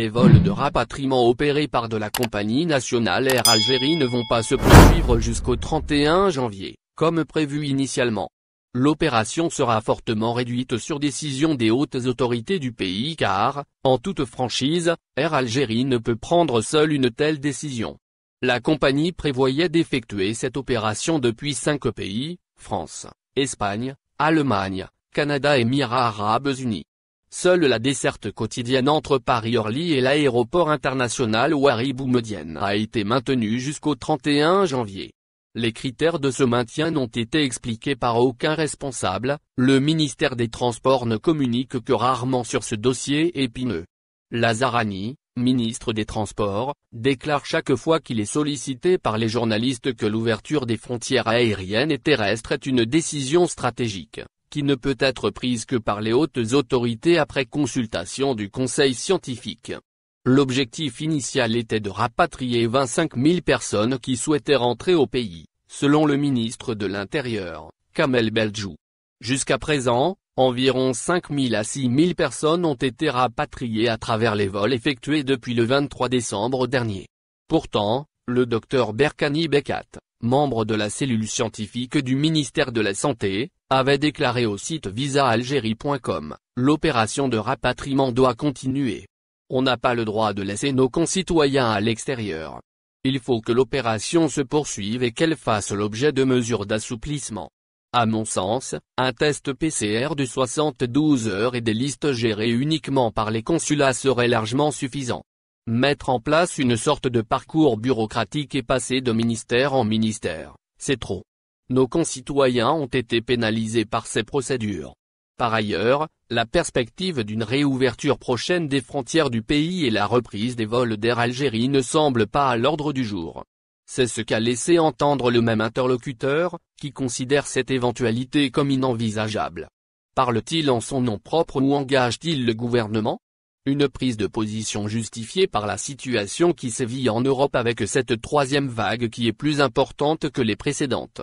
Les vols de rapatriement opérés par de la compagnie nationale Air Algérie ne vont pas se poursuivre jusqu'au 31 janvier, comme prévu initialement. L'opération sera fortement réduite sur décision des hautes autorités du pays car, en toute franchise, Air Algérie ne peut prendre seule une telle décision. La compagnie prévoyait d'effectuer cette opération depuis 5 pays, France, Espagne, Allemagne, Canada et Émirats arabes unis. Seule la desserte quotidienne entre Paris-Orly et l'aéroport international Ouari Boumedienne a été maintenue jusqu'au 31 janvier. Les critères de ce maintien n'ont été expliqués par aucun responsable, le ministère des Transports ne communique que rarement sur ce dossier épineux. Lazarani, ministre des Transports, déclare chaque fois qu'il est sollicité par les journalistes que l'ouverture des frontières aériennes et terrestres est une décision stratégique, qui ne peut être prise que par les hautes autorités après consultation du conseil scientifique. L'objectif initial était de rapatrier 25 000 personnes qui souhaitaient rentrer au pays, selon le ministre de l'Intérieur, Kamel Beldjou. Jusqu'à présent, environ 5 000 à 6 000 personnes ont été rapatriées à travers les vols effectués depuis le 23 décembre dernier. Pourtant, le Dr Berkani Bekat, membre de la cellule scientifique du ministère de la Santé, avait déclaré au site visaalgérie.com, « L'opération de rapatriement doit continuer. On n'a pas le droit de laisser nos concitoyens à l'extérieur. Il faut que l'opération se poursuive et qu'elle fasse l'objet de mesures d'assouplissement. À mon sens, un test PCR de 72 heures et des listes gérées uniquement par les consulats serait largement suffisant. Mettre en place une sorte de parcours bureaucratique et passer de ministère en ministère, c'est trop. Nos concitoyens ont été pénalisés par ces procédures. Par ailleurs, la perspective d'une réouverture prochaine des frontières du pays et la reprise des vols d'Air Algérie ne semble pas à l'ordre du jour. C'est ce qu'a laissé entendre le même interlocuteur, qui considère cette éventualité comme inenvisageable. Parle-t-il en son nom propre ou engage-t-il le gouvernement ? Une prise de position justifiée par la situation qui sévit en Europe avec cette troisième vague qui est plus importante que les précédentes.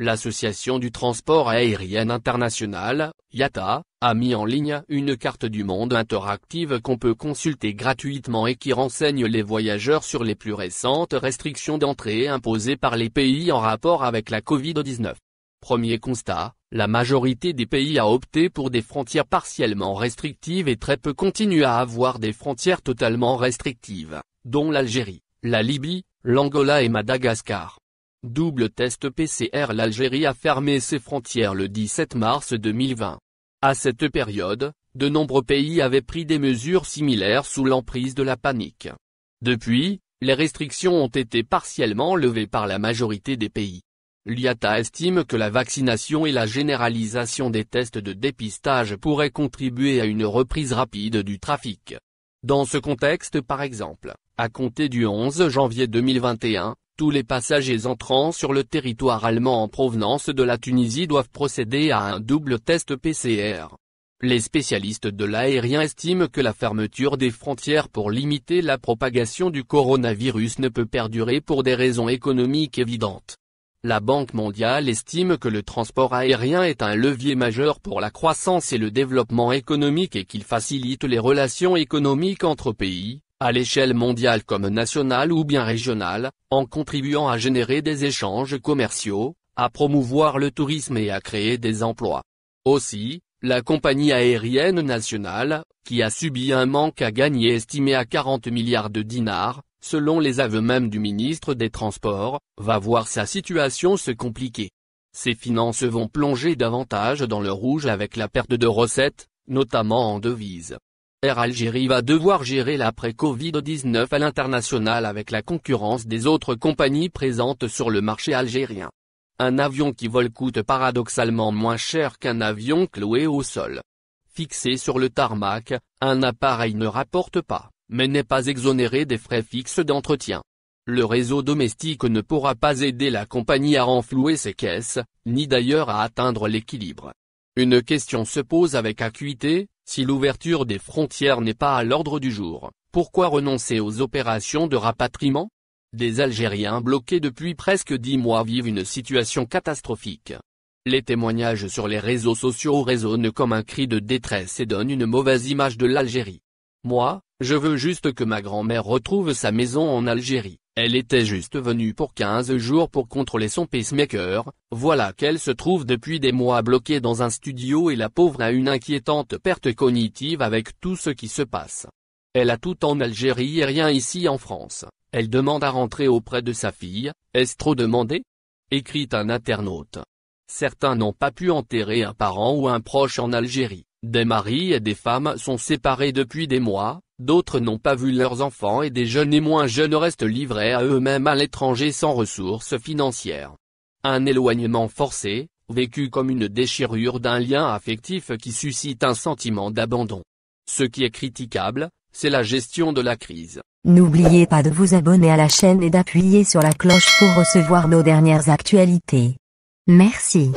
L'Association du transport aérien international, IATA, a mis en ligne une carte du monde interactive qu'on peut consulter gratuitement et qui renseigne les voyageurs sur les plus récentes restrictions d'entrée imposées par les pays en rapport avec la Covid-19. Premier constat, la majorité des pays a opté pour des frontières partiellement restrictives et très peu continuent à avoir des frontières totalement restrictives, dont l'Algérie, la Libye, l'Angola et Madagascar. Double test PCR. L'Algérie a fermé ses frontières le 17 mars 2020. À cette période, de nombreux pays avaient pris des mesures similaires sous l'emprise de la panique. Depuis, les restrictions ont été partiellement levées par la majorité des pays. L'IATA estime que la vaccination et la généralisation des tests de dépistage pourraient contribuer à une reprise rapide du trafic. Dans ce contexte par exemple, à compter du 11 janvier 2021, tous les passagers entrant sur le territoire allemand en provenance de la Tunisie doivent procéder à un double test PCR. Les spécialistes de l'aérien estiment que la fermeture des frontières pour limiter la propagation du coronavirus ne peut perdurer pour des raisons économiques évidentes. La Banque mondiale estime que le transport aérien est un levier majeur pour la croissance et le développement économique et qu'il facilite les relations économiques entre pays, à l'échelle mondiale comme nationale ou bien régionale, en contribuant à générer des échanges commerciaux, à promouvoir le tourisme et à créer des emplois. Aussi, la compagnie aérienne nationale, qui a subi un manque à gagner estimé à 40 milliards de dinars, selon les aveux même du ministre des Transports, va voir sa situation se compliquer. Ses finances vont plonger davantage dans le rouge avec la perte de recettes, notamment en devises. Air Algérie va devoir gérer l'après-Covid-19 à l'international avec la concurrence des autres compagnies présentes sur le marché algérien. Un avion qui vole coûte paradoxalement moins cher qu'un avion cloué au sol. Fixé sur le tarmac, un appareil ne rapporte pas, mais n'est pas exonéré des frais fixes d'entretien. Le réseau domestique ne pourra pas aider la compagnie à renflouer ses caisses, ni d'ailleurs à atteindre l'équilibre. Une question se pose avec acuité, si l'ouverture des frontières n'est pas à l'ordre du jour, pourquoi renoncer aux opérations de rapatriement ? Des Algériens bloqués depuis presque 10 mois vivent une situation catastrophique. Les témoignages sur les réseaux sociaux résonnent comme un cri de détresse et donnent une mauvaise image de l'Algérie. Moi, je veux juste que ma grand-mère retrouve sa maison en Algérie. Elle était juste venue pour 15 jours pour contrôler son pacemaker, voilà qu'elle se trouve depuis des mois bloquée dans un studio et la pauvre a une inquiétante perte cognitive avec tout ce qui se passe. Elle a tout en Algérie et rien ici en France. Elle demande à rentrer auprès de sa fille, est-ce trop demandé? Écrit un internaute. Certains n'ont pas pu enterrer un parent ou un proche en Algérie. Des maris et des femmes sont séparés depuis des mois, d'autres n'ont pas vu leurs enfants et des jeunes et moins jeunes restent livrés à eux-mêmes à l'étranger sans ressources financières. Un éloignement forcé, vécu comme une déchirure d'un lien affectif qui suscite un sentiment d'abandon. Ce qui est critiquable, c'est la gestion de la crise. N'oubliez pas de vous abonner à la chaîne et d'appuyer sur la cloche pour recevoir nos dernières actualités. Merci.